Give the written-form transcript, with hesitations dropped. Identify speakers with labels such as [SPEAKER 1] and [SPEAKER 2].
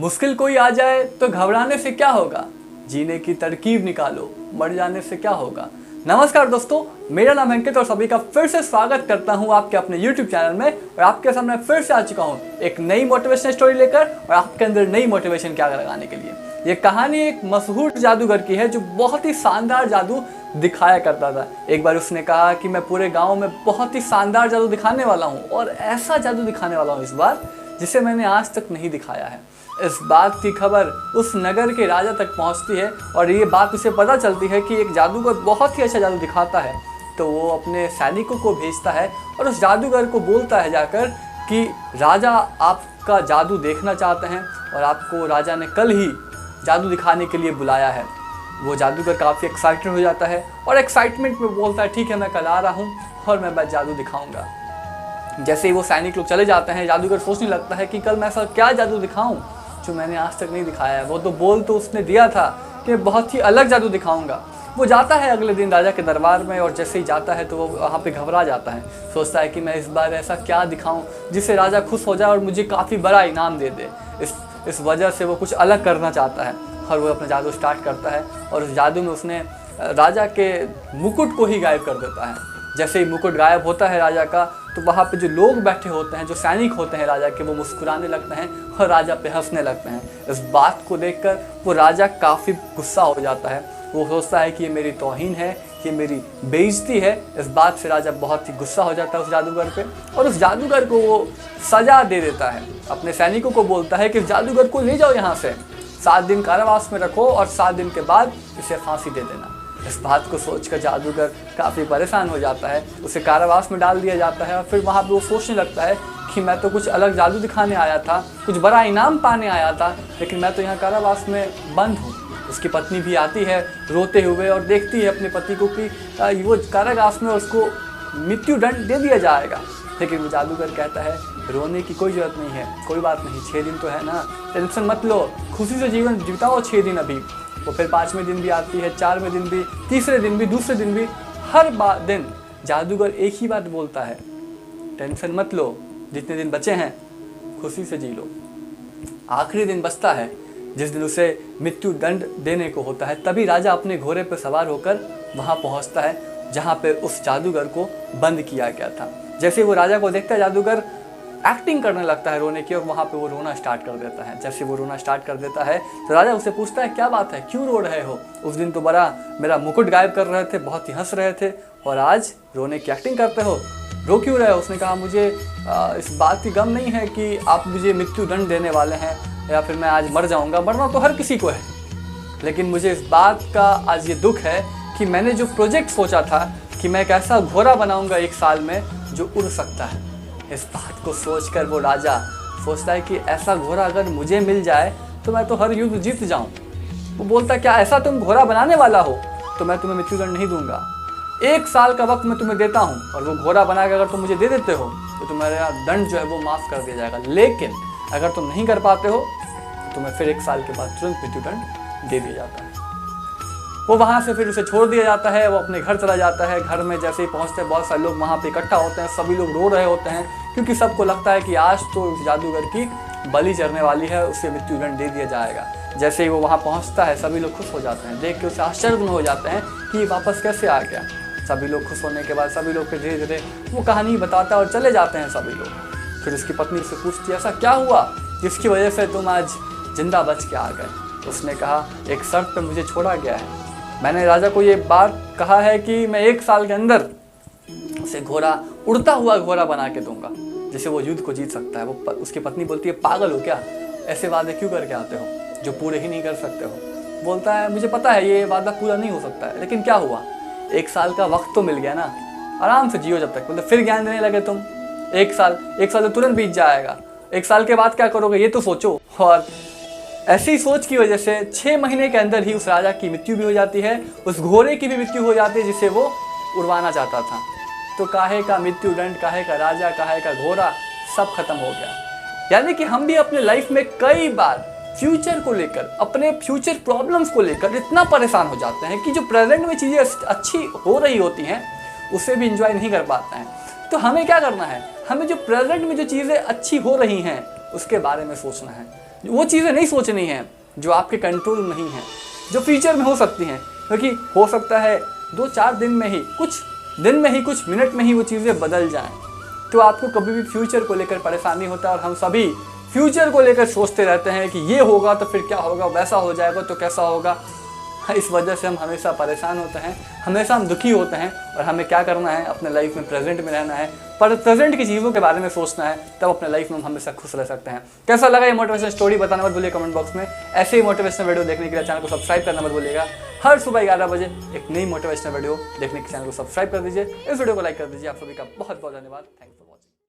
[SPEAKER 1] मुश्किल कोई आ जाए तो घबराने से क्या होगा, जीने की तरकीब निकालो, मर जाने से क्या होगा। नमस्कार दोस्तों, मेरा नाम अंकित और सभी का फिर से स्वागत करता हूं आपके अपने YouTube चैनल में। और आपके सामने फिर से आ चुका हूं एक नई मोटिवेशनल स्टोरी लेकर और आपके अंदर नई मोटिवेशन क्या लगाने के लिए। ये कहानी एक मशहूर जादूगर की है जो बहुत ही शानदार जादू दिखाया करता था। एक बार उसने कहा कि मैं पूरे गाँव में बहुत ही शानदार जादू दिखाने वाला हूँ और ऐसा जादू दिखाने वाला हूँ इस बार जिसे मैंने आज तक नहीं दिखाया है। इस बात की खबर उस नगर के राजा तक पहुंचती है और ये बात उसे पता चलती है कि एक जादूगर बहुत ही अच्छा जादू दिखाता है। तो वो अपने सैनिकों को भेजता है और उस जादूगर को बोलता है जाकर कि राजा आपका जादू देखना चाहते हैं और आपको राजा ने कल ही जादू दिखाने के लिए बुलाया है। वो जादूगर काफ़ी एक्साइटेड हो जाता है और एक्साइटमेंट में बोलता है ठीक है मैं कल आ रहा हूँ और मैं बस जादू दिखाऊंगा। जैसे ही वो सैनिक लोग चले जाते हैं, जादूगर सोचने लगता है कि कल मैं ऐसा क्या जादू दिखाऊं जो मैंने आज तक नहीं दिखाया है। वो तो बोल तो उसने दिया था कि बहुत ही अलग जादू दिखाऊंगा। वो जाता है अगले दिन राजा के दरबार में और जैसे ही जाता है तो वो वहाँ पे घबरा जाता है। सोचता है कि मैं इस बार ऐसा क्या दिखाऊं जिससे राजा खुश हो जाए और मुझे काफ़ी बड़ा इनाम दे दे। इस वजह से वो कुछ अलग करना चाहता है और वो अपना जादू स्टार्ट करता है और उस जादू में उसने राजा के मुकुट को ही गायब कर देता है। जैसे ही मुकुट गायब होता है राजा का, तो वहाँ पे जो लोग बैठे होते हैं, जो सैनिक होते हैं राजा के, वो मुस्कुराने लगते हैं और राजा पे हंसने लगते हैं। इस बात को देखकर वो राजा काफ़ी गुस्सा हो जाता है। वो सोचता है कि ये मेरी तौहीन है, ये मेरी बेइज्जती है। इस बात से राजा बहुत ही गुस्सा हो जाता है उस जादूगर पे और उस जादूगर को वो सज़ा दे देता है। अपने सैनिकों को बोलता है कि जादूगर को ले जाओ यहाँ से, 7 दिन कारावास में रखो और 7 दिन के बाद इसे फांसी दे देना। इस बात को सोचकर जादूगर काफ़ी परेशान हो जाता है। उसे कारावास में डाल दिया जाता है और फिर वहाँ पे वो सोचने लगता है कि मैं तो कुछ अलग जादू दिखाने आया था, कुछ बड़ा इनाम पाने आया था, लेकिन मैं तो यहाँ कारावास में बंद हूँ। उसकी पत्नी भी आती है रोते हुए और देखती है अपने पति को कि वो कारावास में उसको मृत्यु दंड दे दिया जाएगा। लेकिन वो जादूगर कहता है रोने की कोई ज़रूरत नहीं है, कोई बात नहीं, 6 दिन तो है ना, टेंशन मत लो, खुशी से जीवन बिताओ 6 दिन अभी। वो फिर 5वें दिन भी आती है, 4वें दिन भी, तीसरे दिन भी, दूसरे दिन भी। हर दिन जादूगर एक ही बात बोलता है, टेंशन मत लो, जितने दिन बचे हैं खुशी से जी लो। आखिरी दिन बचता है जिस दिन उसे मृत्यु दंड देने को होता है। तभी राजा अपने घोड़े पर सवार होकर वहाँ पहुँचता है जहाँ पे उस जादूगर को बंद किया गया था। जैसे वो राजा को देखता है, जादूगर एक्टिंग करने लगता है रोने की और वहाँ पे वो रोना स्टार्ट कर देता है। जैसे वो रोना स्टार्ट कर देता है तो राजा उससे पूछता है क्या बात है, क्यों रो रहे हो? उस दिन तो बड़ा मेरा मुकुट गायब कर रहे थे, बहुत ही हंस रहे थे, और आज रोने की एक्टिंग करते हो, रो क्यों रहे हो? उसने कहा मुझे इस बात की गम नहीं है कि आप मुझे मृत्यु दंड देने वाले हैं या फिर मैं आज मर जाऊँगा। मरना तो हर किसी को है, लेकिन मुझे इस बात का आज ये दुख है कि मैंने जो प्रोजेक्ट सोचा था कि मैं एक ऐसा घोड़ा बनाऊँगा 1 साल में जो उड़ सकता है। इस बात को सोचकर वो राजा सोचता है कि ऐसा घोड़ा अगर मुझे मिल जाए तो मैं तो हर युद्ध जीत जाऊं। वो बोलता है क्या ऐसा तुम घोड़ा बनाने वाला हो तो मैं तुम्हें मृत्युदंड नहीं दूंगा, 1 साल का वक्त मैं तुम्हें देता हूं और वो घोड़ा बना के अगर तुम मुझे दे देते हो तो तुम्हारा दंड जो है वो माफ़ कर दिया जाएगा। लेकिन अगर तुम नहीं कर पाते हो तो तुम्हें फिर 1 साल के बाद तुरंत मृत्युदंड दे दिया जाता है। वो वहाँ से फिर उसे छोड़ दिया जाता है। वो अपने घर चला जाता है। घर में जैसे ही पहुँचते हैं बहुत सारे लोग वहाँ पे इकट्ठा होते हैं, सभी लोग रो रहे होते हैं क्योंकि सबको लगता है कि आज तो उस जादूगर की बलि चढ़ने वाली है, उसे मृत्युदंड दे दिया जाएगा। जैसे ही वो वहाँ पहुँचता है सभी लोग खुश हो जाते हैं, देख के उसे आश्चर्य में हो जाते हैं कि ये वापस कैसे आ गया। सभी लोग खुश होने के बाद सभी लोग फिर धीरे धीरे वो कहानी बताता है और चले जाते हैं सभी लोग। फिर उसकी पत्नी उससे पूछती है ऐसा क्या हुआ जिसकी वजह से तुम आज जिंदा बच के आ गए? उसने कहा एक शर्त पे मुझे छोड़ा गया है, मैंने राजा को ये बात कहा है कि मैं 1 साल के अंदर उसे घोड़ा, उड़ता हुआ घोड़ा बना के दूंगा जिससे वो युद्ध को जीत सकता है। वो उसकी पत्नी बोलती है पागल हो क्या, ऐसे वादे क्यों करके आते हो जो पूरे ही नहीं कर सकते हो? बोलता है मुझे पता है ये वादा पूरा नहीं हो सकता है, लेकिन क्या हुआ, 1 साल का वक्त तो मिल गया ना, आराम से जियो जब तक। मतलब फिर ज्ञान देने लगे तुम, 1 साल तो तुरंत बीत जाएगा, 1 साल के बाद क्या करोगे ये तो सोचो। और ऐसी सोच की वजह से 6 महीने के अंदर ही उस राजा की मृत्यु भी हो जाती है, उस घोड़े की भी मृत्यु हो जाती है जिसे वो उड़वाना चाहता था। तो काहे का मृत्यु दंड, काहे का राजा, काहे का घोड़ा, सब खत्म हो गया। यानी कि हम भी अपने लाइफ में कई बार फ्यूचर को लेकर, अपने फ्यूचर प्रॉब्लम्स को लेकर इतना परेशान हो जाते हैं कि जो प्रेजेंट में चीज़ें अच्छी हो रही होती हैं उसे भी इंजॉय नहीं कर पाते हैं। तो हमें क्या करना है, हमें जो प्रेजेंट में जो चीज़ें अच्छी हो रही हैं उसके बारे में सोचना है। वो चीज़ें नहीं सोचनी हैं जो आपके कंट्रोल में नहीं हैं, जो फ्यूचर में हो सकती हैं, क्योंकि हो सकता है 2-4 दिन में ही, कुछ मिनट में ही वो चीज़ें बदल जाएं। तो आपको कभी भी फ्यूचर को लेकर परेशानी होता है और हम सभी फ्यूचर को लेकर सोचते रहते हैं कि ये होगा तो फिर क्या होगा, वैसा हो जाएगा तो कैसा होगा। इस वजह से हम हमेशा परेशान होते हैं, हमेशा हम दुखी होते हैं। और हमें क्या करना है, अपने लाइफ में प्रेजेंट में रहना है, पर प्रेजेंट की चीज़ों के बारे में सोचना है, तब अपने लाइफ में हम हमेशा खुश रह सकते हैं। कैसा लगा ये मोटिवेशन स्टोरी बताना मत भूलिए कमेंट बॉक्स में। ऐसे ही मोटिवेशनल वीडियो देखने के लिए चैनल को सब्सक्राइब करना मत भूलिएगा। हर सुबह 11 बजे एक नई मोटिवेशनल वीडियो देखने के चैनल को सब्सक्राइब कर दीजिए। इस वीडियो को लाइक कर दीजिए। आप सभी का बहुत बहुत धन्यवाद। Thank you.